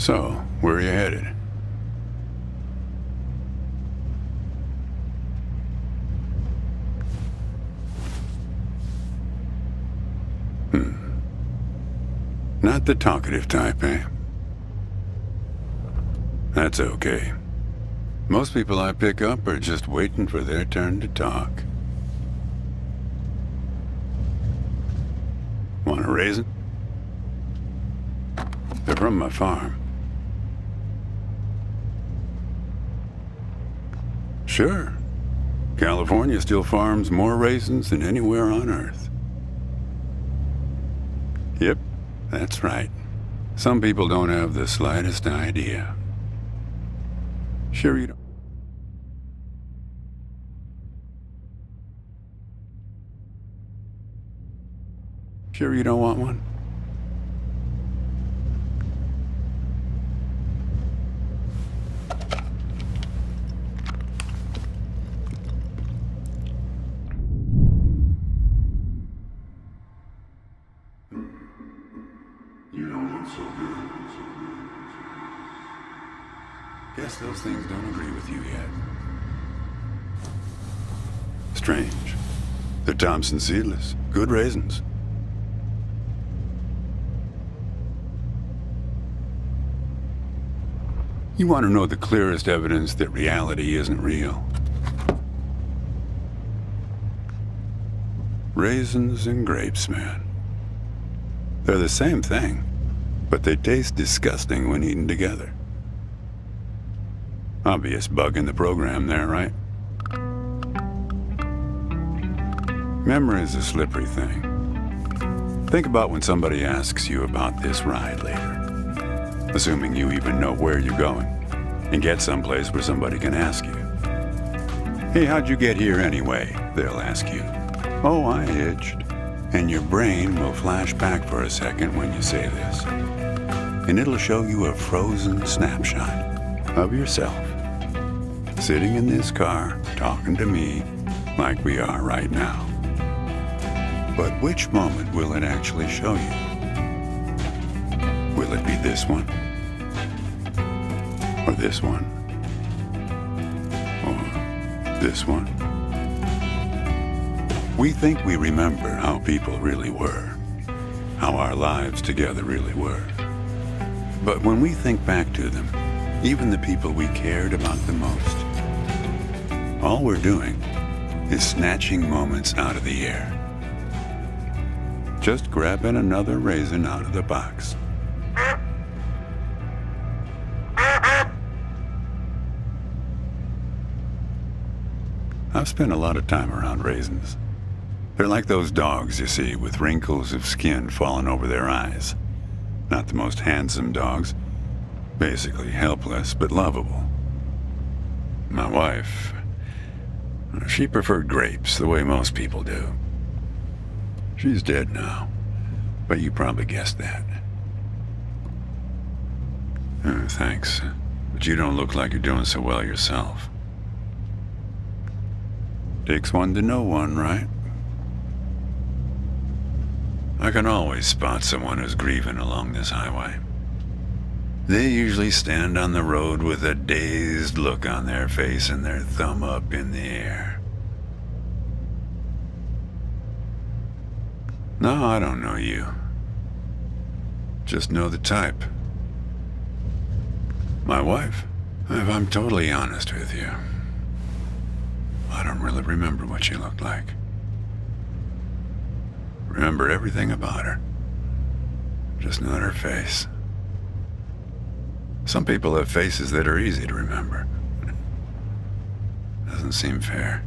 So, where are you headed? Not the talkative type, eh? That's okay. Most people I pick up are just waiting for their turn to talk. Want a raisin? They're from my farm. Sure. California still farms more raisins than anywhere on Earth. Yep, that's right. Some people don't have the slightest idea. Sure you don't. Sure you don't want one? You don't look so good. Guess those things don't agree with you yet. Strange. They're Thompson seedless. Good raisins. You want to know the clearest evidence that reality isn't real? Raisins and grapes, man. They're the same thing, but they taste disgusting when eaten together. Obvious bug in the program there, right? Memory is a slippery thing. Think about when somebody asks you about this ride later, assuming you even know where you're going, and get someplace where somebody can ask you. Hey, how'd you get here anyway? They'll ask you. Oh, I hitched. And your brain will flash back for a second when you say this. And it'll show you a frozen snapshot of yourself, sitting in this car, talking to me like we are right now. But which moment will it actually show you? Will it be this one? Or this one? Or this one? We think we remember how people really were, how our lives together really were. But when we think back to them, even the people we cared about the most, all we're doing is snatching moments out of the air. Just grabbing another raisin out of the box. I've spent a lot of time around raisins. They're like those dogs you see with wrinkles of skin falling over their eyes. Not the most handsome dogs. Basically helpless, but lovable. My wife, she preferred grapes the way most people do. She's dead now, but you probably guessed that. Thanks, but you don't look like you're doing so well yourself. Takes one to know one, right? I can always spot someone who's grieving along this highway. They usually stand on the road with a dazed look on their face and their thumb up in the air. No, I don't know you. Just know the type. My wife, if I'm totally honest with you, I don't really remember what she looked like. Remember everything about her, just not her face. Some people have faces that are easy to remember. Doesn't seem fair.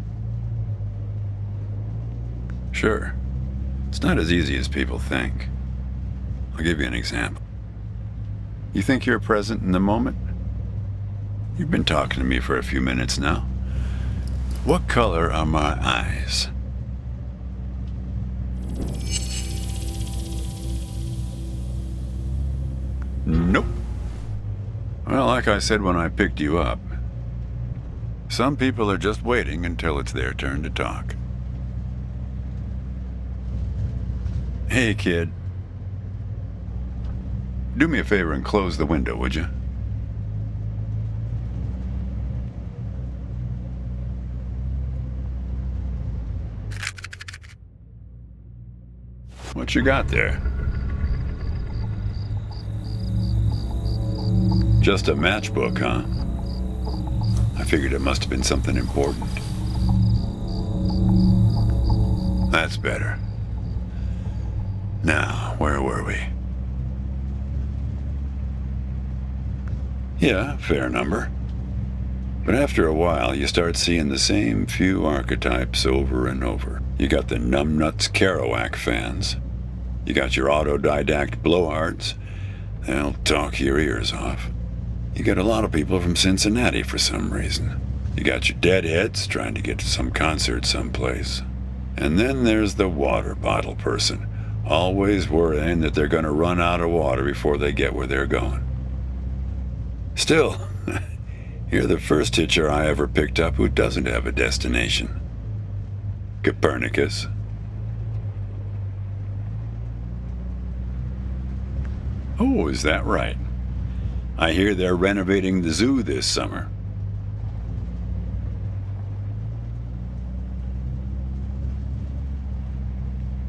Sure, it's not as easy as people think. I'll give you an example. You think you're present in the moment? You've been talking to me for a few minutes now. What color are my eyes? Nope. Well, like I said when I picked you up, some people are just waiting until it's their turn to talk. Hey, kid. Do me a favor and close the window, would you? What you got there? Just a matchbook, huh? I figured it must have been something important. That's better. Now, where were we? Yeah, fair number. But after a while, you start seeing the same few archetypes over and over. You got the numbnuts Kerouac fans. You got your autodidact blowhards. They'll talk your ears off. You got a lot of people from Cincinnati for some reason. You got your deadheads trying to get to some concert someplace. And then there's the water bottle person, always worrying that they're going to run out of water before they get where they're going. Still, you're the first hitcher I ever picked up who doesn't have a destination. Copernicus. Oh, is that right? I hear they're renovating the zoo this summer.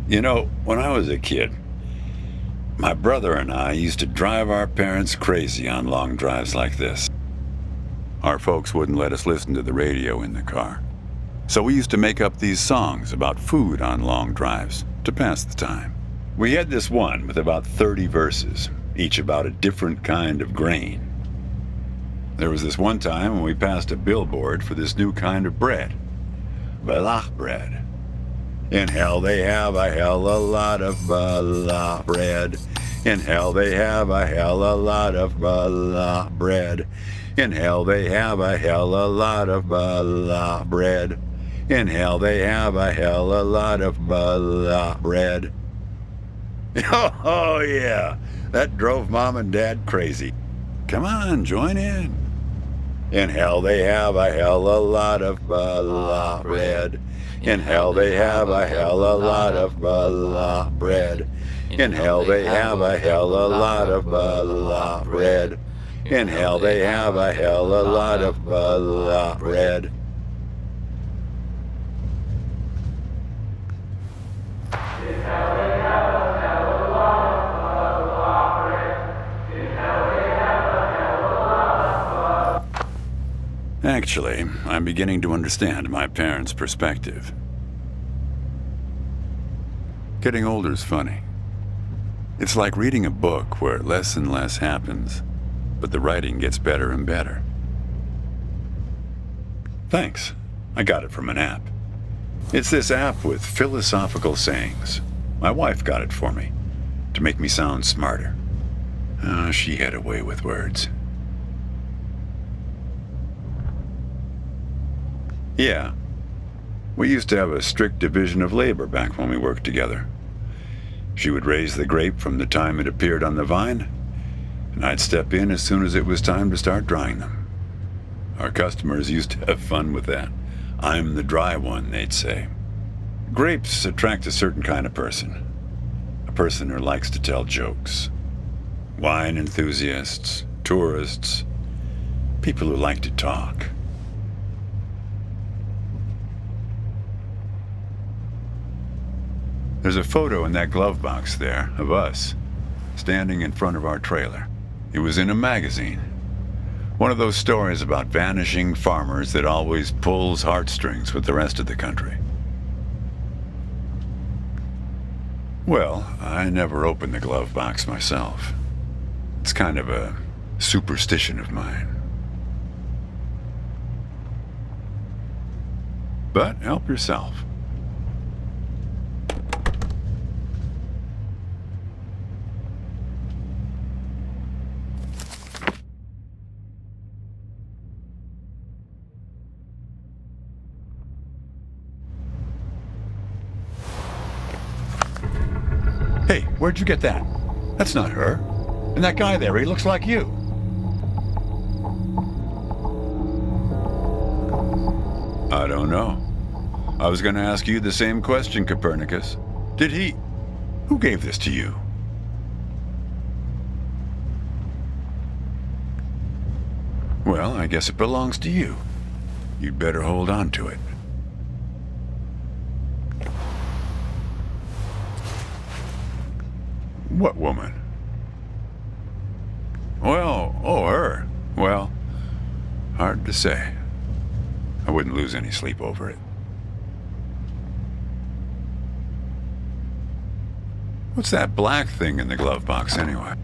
You know, when I was a kid, my brother and I used to drive our parents crazy on long drives like this. Our folks wouldn't let us listen to the radio in the car. So we used to make up these songs about food on long drives to pass the time. We had this one with about 30 verses, each about a different kind of grain. There was this one time when we passed a billboard for this new kind of bread, Balach bread. In hell they have a hell a lot of Balach bread. In hell they have a hell a lot of Balach bread. In hell they have a hell a lot of Balach bread. In hell they have a hell a lot of Balach bread. Oh yeah, that drove Mom and Dad crazy. Come on, join in. In hell they have a hell a lot of Balach bread. In hell they have a hell a lot of Balach bread. In hell they have a hell a lot of Balach bread. In hell they have a hell a lot of Balach bread. Actually, I'm beginning to understand my parents' perspective. Getting older's funny. It's like reading a book where less and less happens, but the writing gets better and better. Thanks. I got it from an app. It's this app with philosophical sayings. My wife got it for me, to make me sound smarter. She had a way with words. Yeah. We used to have a strict division of labor back when we worked together. She would raise the grape from the time it appeared on the vine, and I'd step in as soon as it was time to start drying them. Our customers used to have fun with that. I'm the dry one, they'd say. Grapes attract a certain kind of person. A person who likes to tell jokes. Wine enthusiasts, tourists, people who like to talk. There's a photo in that glove box there of us, standing in front of our trailer. It was in a magazine. One of those stories about vanishing farmers that always pulls heartstrings with the rest of the country. Well, I never opened the glove box myself. It's kind of a superstition of mine. But help yourself. Hey, where'd you get that? That's not her. And that guy there, he looks like you. I don't know. I was going to ask you the same question, Copernicus. Who gave this to you? Well, I guess it belongs to you. You'd better hold on to it. What woman? Well, oh, her. Well, hard to say. I wouldn't lose any sleep over it. What's that black thing in the glove box, anyway?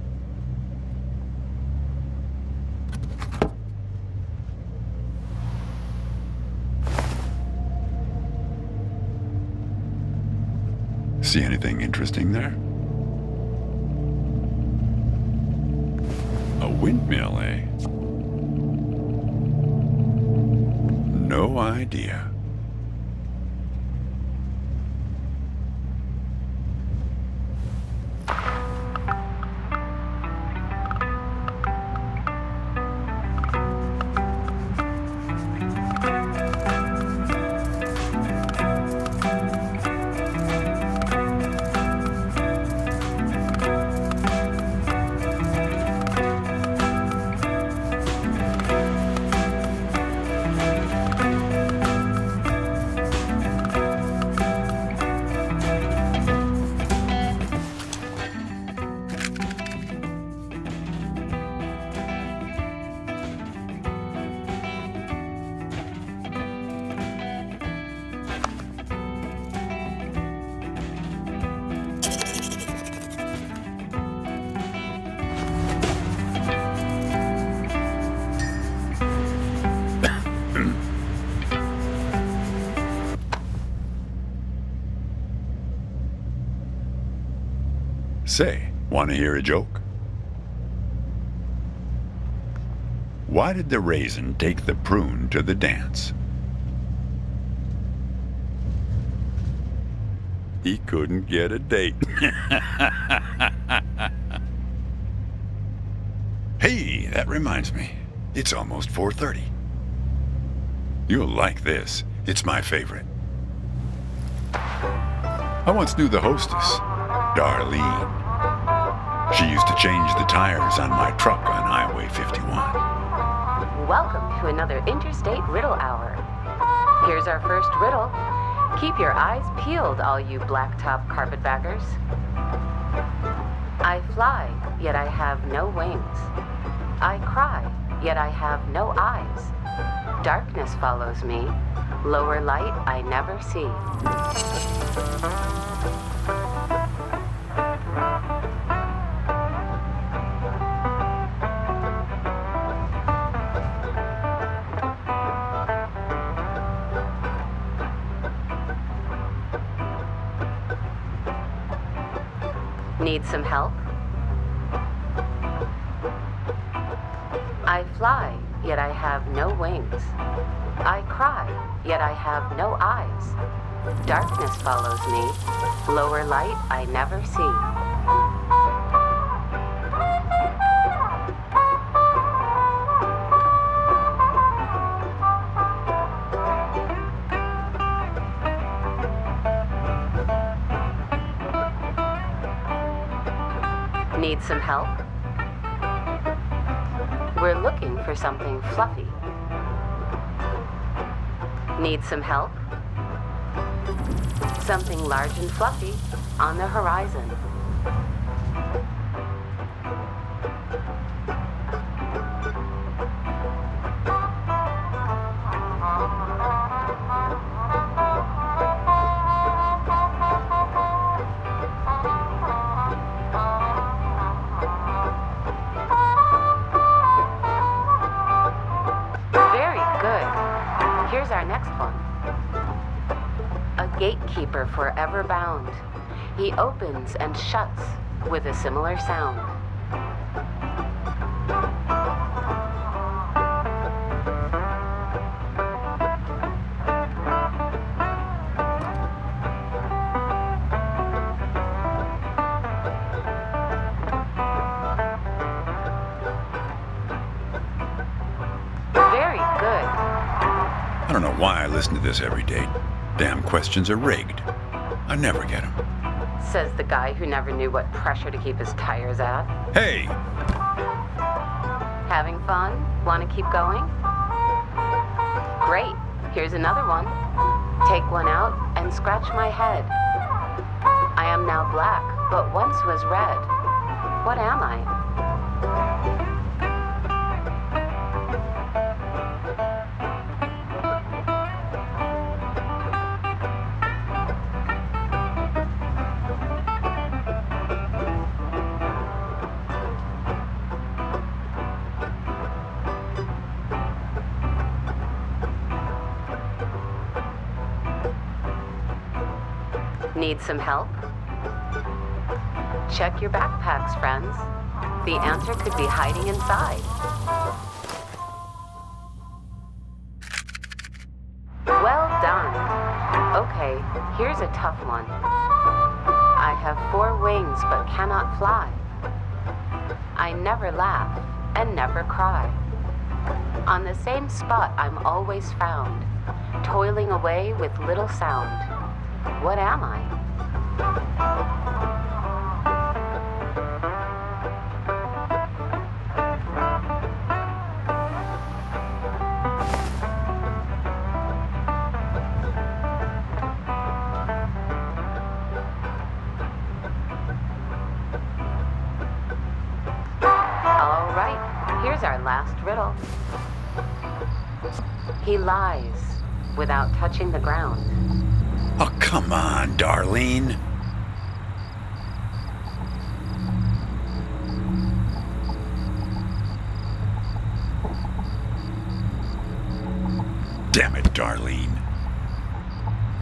See anything interesting there? A windmill, eh? No idea. Say, want to hear a joke? Why did the raisin take the prune to the dance? He couldn't get a date. Hey, that reminds me. It's almost 4:30. You'll like this. It's my favorite. I once knew the hostess, Darlene. She used to change the tires on my truck on Highway 51. Welcome to another Interstate Riddle Hour. Here's our first riddle. Keep your eyes peeled, all you blacktop carpetbaggers. I fly, yet I have no wings. I cry, yet I have no eyes. Darkness follows me. Lower light I never see. Need some help? I fly, yet I have no wings. I cry, yet I have no eyes. Darkness follows me. Lower light I never see. Need some help? We're looking for something fluffy. Need some help? Something large and fluffy on the horizon. Here's our next one. A gatekeeper forever bound. He opens and shuts with a similar sound. Very good. I don't know why I listen to this every day. Damn questions are rigged. I never get them. Says the guy who never knew what pressure to keep his tires at. Hey! Having fun? Want to keep going? Great. Here's another one. Take one out and scratch my head. I am now black, but once was red. What am I? Need some help? Check your backpacks, friends. The answer could be hiding inside. Well done. Okay, here's a tough one. I have 4 wings but cannot fly. I never laugh and never cry. On the same spot I'm always found, toiling away with little sound. What am I? All right, here's our last riddle. He lies without touching the ground. Oh, come on, Darlene. Damn it, Darlene.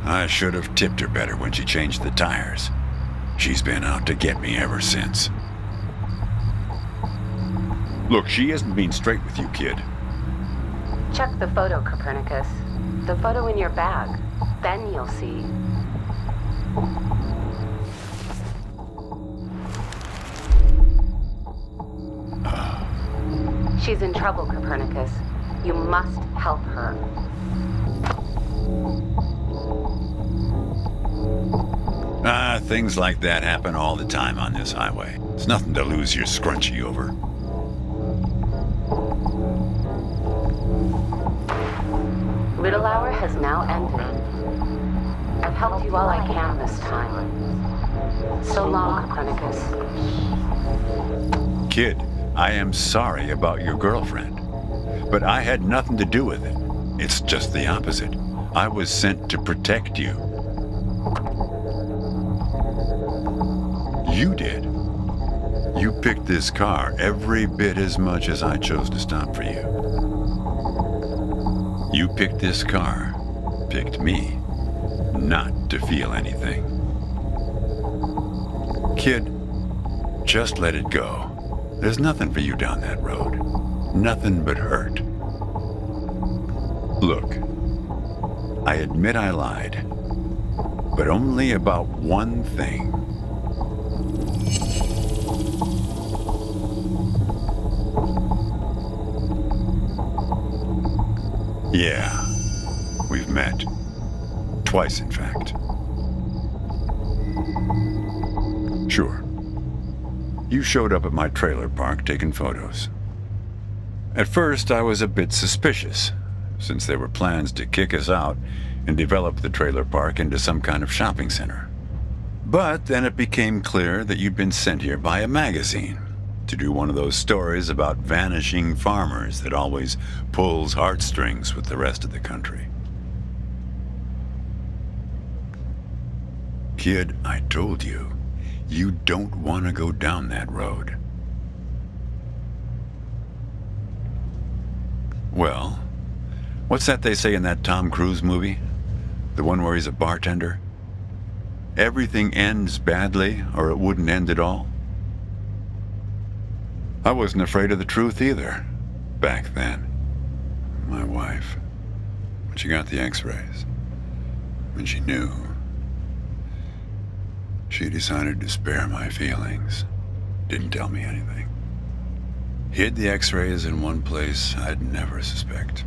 I should have tipped her better when she changed the tires. She's been out to get me ever since. Look, she isn't being straight with you, kid. Check the photo, Copernicus. The photo in your bag. Then you'll see. She's in trouble, Copernicus. You must help her. Things like that happen all the time on this highway. It's nothing to lose your scrunchie over. Riddle hour has now ended. I've helped you all I can this time. So long, Copernicus. Kid, I am sorry about your girlfriend, but I had nothing to do with it. It's just the opposite. I was sent to protect you. You did. You picked this car every bit as much as I chose to stop for you. You picked this car, picked me, not to feel anything. Kid, just let it go. There's nothing for you down that road. Nothing but hurt. Look, I admit I lied, but only about one thing. Yeah, we've met. Twice, in fact. Sure. You showed up at my trailer park taking photos. At first, I was a bit suspicious, since there were plans to kick us out and develop the trailer park into some kind of shopping center. But then it became clear that you'd been sent here by a magazine to do one of those stories about vanishing farmers that always pulls heartstrings with the rest of the country. Kid, I told you, you don't want to go down that road. Well, what's that they say in that Tom Cruise movie? The one where he's a bartender? Everything ends badly, or it wouldn't end at all. I wasn't afraid of the truth either, back then. My wife, when she got the x-rays, when she knew, she decided to spare my feelings. Didn't tell me anything. Hid the x-rays in one place I'd never suspect,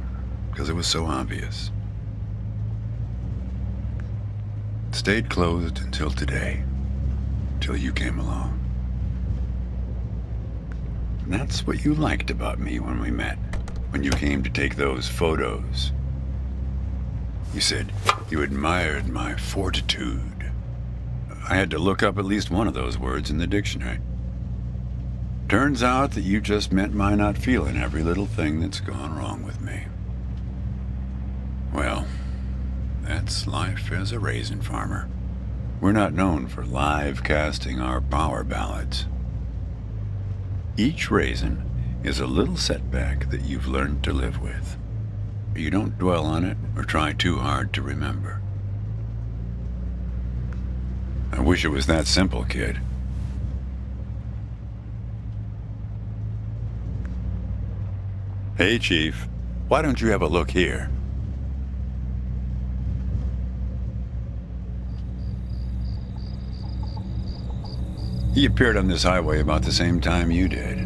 because it was so obvious. Stayed closed until today, till you came along. That's what you liked about me when we met, when you came to take those photos. You said you admired my fortitude. I had to look up at least one of those words in the dictionary. Turns out that you just meant my not feeling every little thing that's gone wrong with me. Well, that's life as a raisin farmer. We're not known for live casting our power ballads. Each raisin is a little setback that you've learned to live with. You don't dwell on it or try too hard to remember. I wish it was that simple, kid. Hey, Chief. Why don't you have a look here? He appeared on this highway about the same time you did.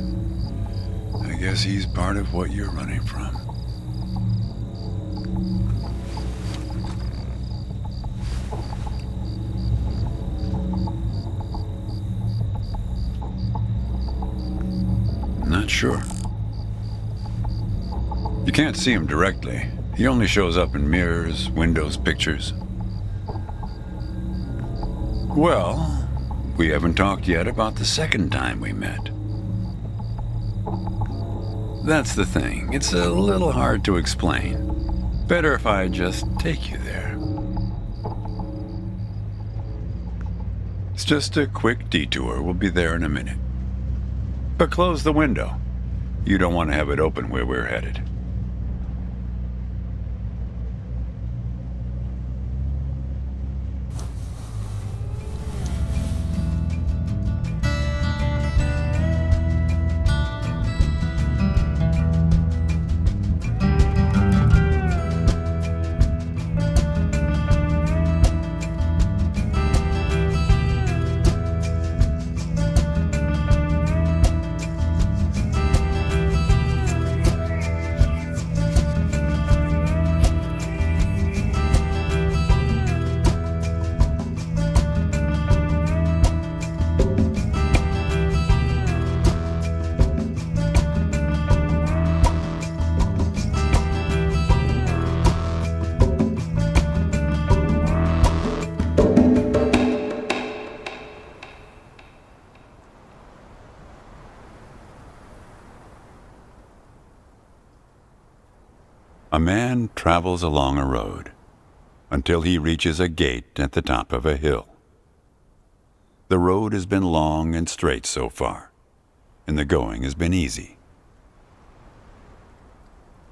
I guess he's part of what you're running from. Not sure. You can't see him directly. He only shows up in mirrors, windows, pictures. Well, we haven't talked yet about the second time we met. That's the thing. It's a little hard to explain. Better if I just take you there. It's just a quick detour. We'll be there in a minute. But close the window. You don't want to have it open where we're headed. A man travels along a road until he reaches a gate at the top of a hill. The road has been long and straight so far, and the going has been easy.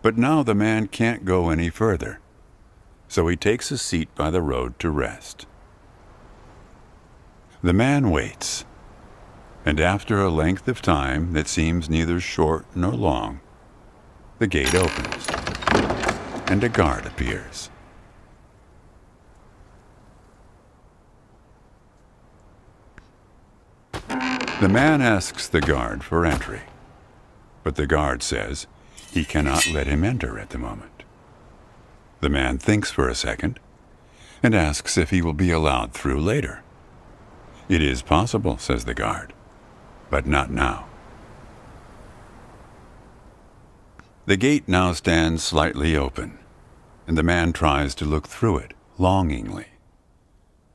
But now the man can't go any further, so he takes a seat by the road to rest. The man waits, and after a length of time that seems neither short nor long, the gate opens, and a guard appears. The man asks the guard for entry, but the guard says he cannot let him enter at the moment. The man thinks for a second and asks if he will be allowed through later. It is possible, says the guard, but not now. The gate now stands slightly open, and the man tries to look through it longingly.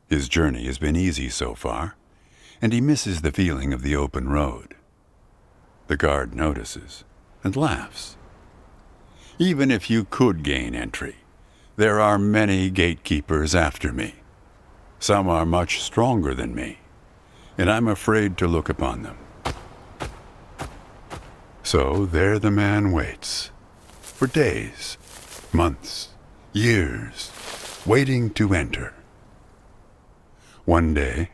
His journey has been easy so far, and he misses the feeling of the open road. The guard notices and laughs. Even if you could gain entry, there are many gatekeepers after me. Some are much stronger than me, and I'm afraid to look upon them. So there the man waits, for days, months, years, waiting to enter. One day,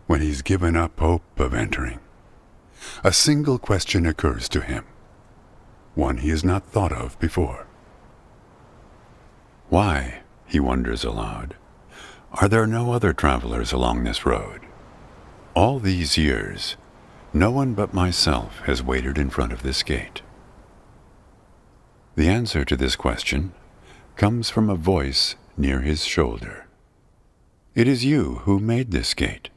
when he's given up hope of entering, a single question occurs to him, one he has not thought of before. Why, he wonders aloud, are there no other travelers along this road? All these years, no one but myself has waited in front of this gate. The answer to this question comes from a voice near his shoulder. It is you who made this gate,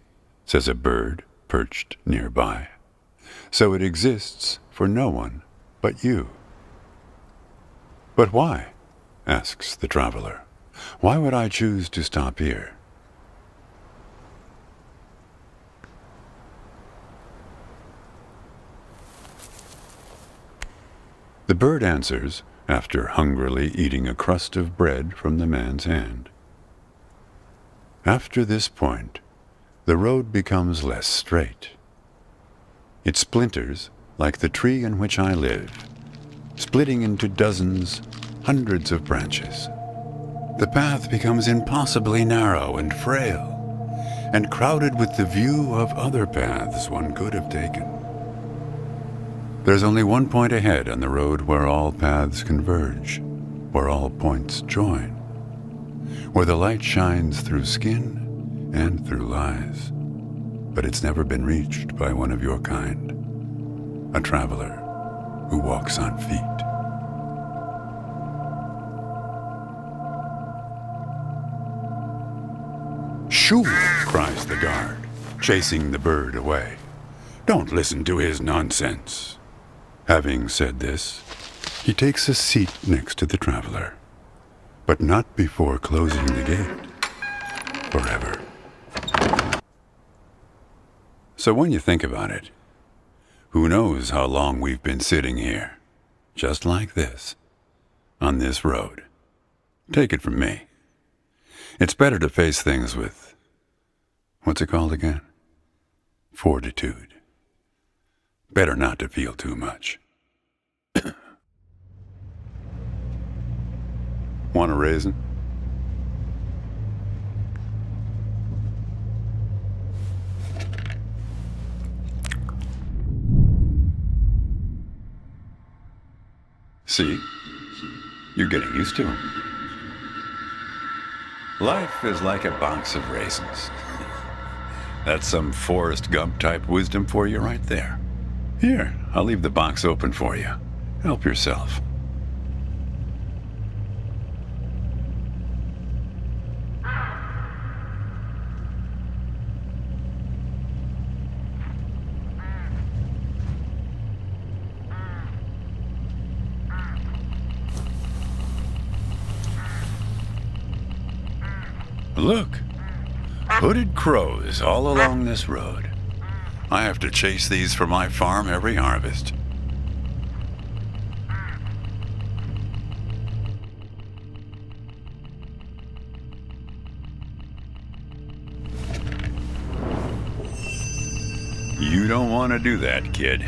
says a bird perched nearby. so it exists for no one but you. But why? Asks the traveler. Why would I choose to stop here? The bird answers, after hungrily eating a crust of bread from the man's hand. After this point, the road becomes less straight. It splinters like the tree in which I live, splitting into dozens, hundreds of branches. The path becomes impossibly narrow and frail, and crowded with the view of other paths one could have taken. There's only one point ahead on the road where all paths converge, where all points join, where the light shines through skin and through lies. But it's never been reached by one of your kind, a traveler who walks on feet. "Shoo!" cries the guard, chasing the bird away. "Don't listen to his nonsense." Having said this, he takes a seat next to the traveler, but not before closing the gate forever. So when you think about it, who knows how long we've been sitting here, just like this, on this road. Take it from me. It's better to face things with, what's it called again? Fortitude. Better not to feel too much. Want a raisin? See? You're getting used to them. Life is like a box of raisins. That's some Forrest Gump type wisdom for you right there. Here, I'll leave the box open for you. Help yourself. Look, hooded crows all along this road. I have to chase these for my farm every harvest. You don't want to do that, kid.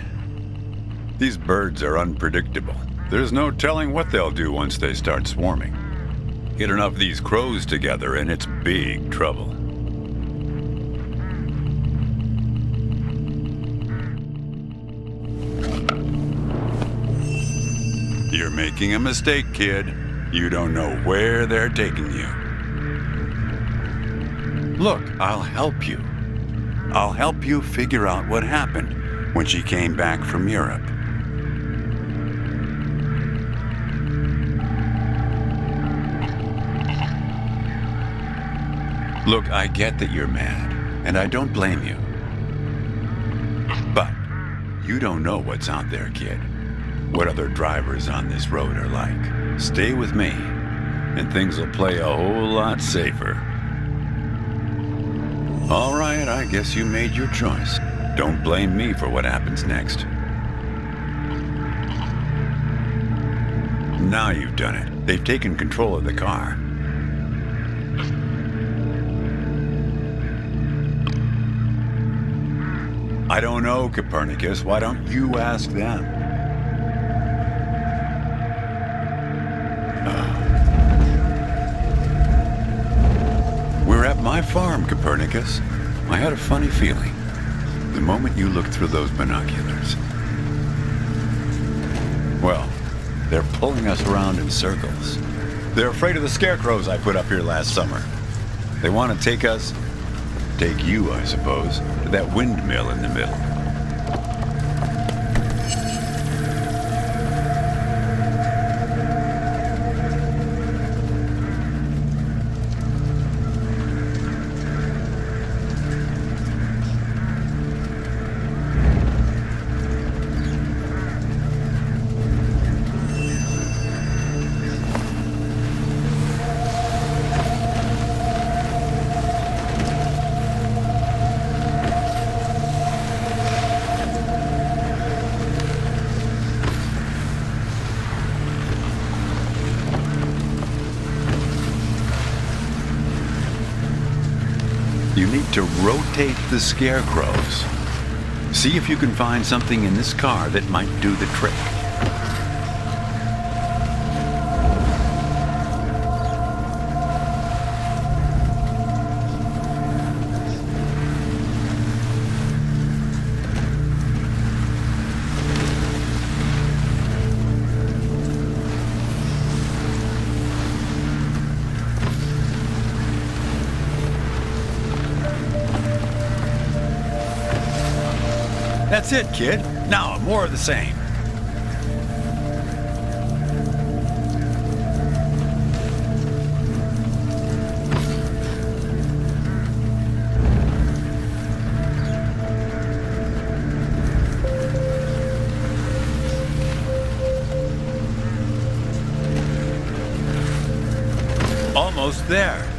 These birds are unpredictable. There's no telling what they'll do once they start swarming. Get enough of these crows together and it's big trouble. You're making a mistake, kid. You don't know where they're taking you. Look, I'll help you. I'll help you figure out what happened when she came back from Europe. Look, I get that you're mad, and I don't blame you. But you don't know what's out there, kid. What other drivers on this road are like. Stay with me, and things will play a whole lot safer. All right, I guess you made your choice. Don't blame me for what happens next. Now you've done it. They've taken control of the car. I don't know, Copernicus. Why don't you ask them? We're at my farm, Copernicus. I had a funny feeling the moment you looked through those binoculars. Well, they're pulling us around in circles. They're afraid of the scarecrows I put up here last summer. They want to take you, I suppose, to that windmill in the middle. to rotate the scarecrows. See if you can find something in this car that might do the trick. That's it, kid. Now, more of the same. Almost there.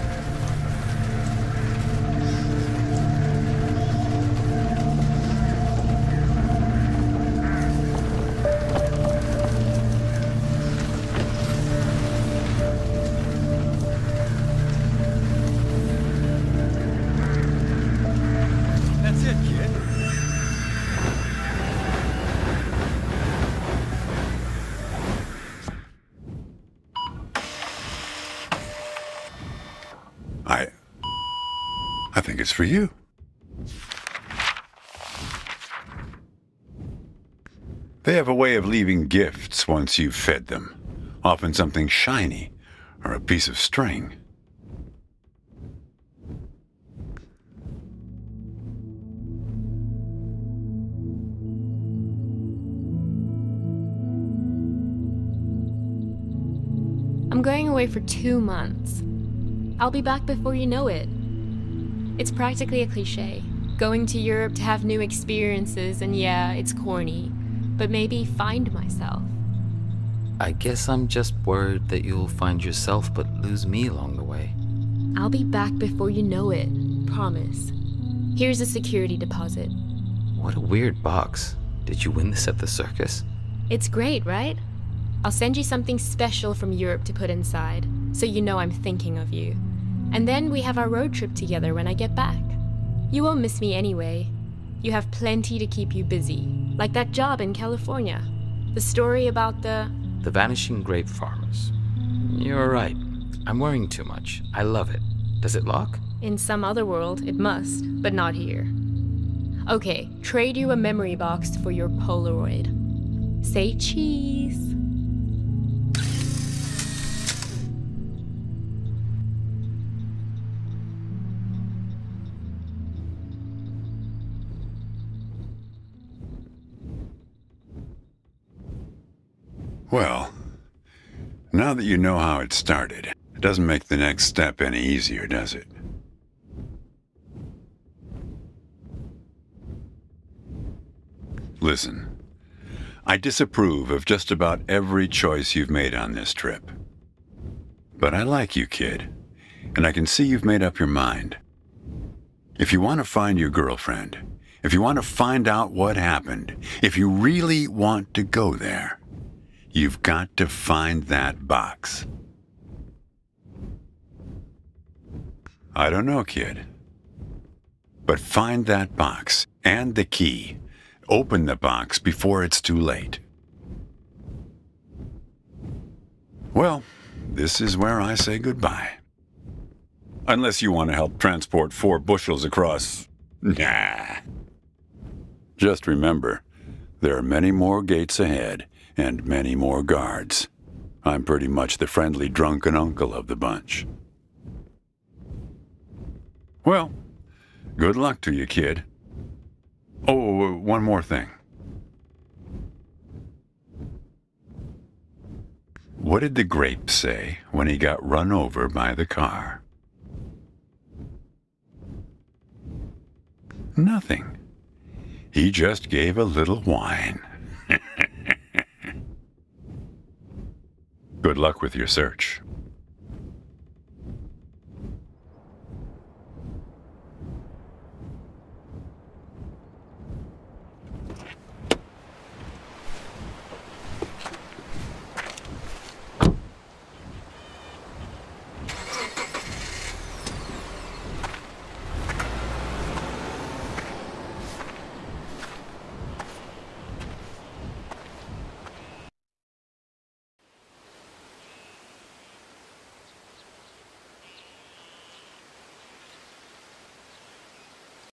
I think it's for you. They have a way of leaving gifts once you've fed them. Often something shiny or a piece of string. I'm going away for 2 months. I'll be back before you know it. It's practically a cliche. Going to Europe to have new experiences, and yeah, it's corny, but maybe find myself. I guess I'm just worried that you'll find yourself but lose me along the way. I'll be back before you know it. Promise. Here's a security deposit. What a weird box. Did you win this at the circus? It's great, right? I'll send you something special from Europe to put inside, so you know I'm thinking of you. And then we have our road trip together when I get back. You won't miss me anyway. You have plenty to keep you busy, like that job in California. The story about the vanishing grape farmers. You're right. I'm worrying too much. I love it. Does it lock? In some other world, it must, but not here. Okay, trade you a memory box for your Polaroid. Say cheese. Well, now that you know how it started, it doesn't make the next step any easier, does it? Listen, I disapprove of just about every choice you've made on this trip. But I like you, kid, and I can see you've made up your mind. If you want to find your girlfriend, if you want to find out what happened, if you really want to go there, you've got to find that box. I don't know, kid. But find that box and the key. Open the box before it's too late. Well, this is where I say goodbye. Unless you want to help transport 4 bushels across. Nah. Just remember, there are many more gates ahead and many more guards. I'm pretty much the friendly drunken uncle of the bunch. Well, good luck to you, kid. Oh, one more thing. What did the grape say when he got run over by the car? Nothing. He just gave a little whine. Good luck with your search.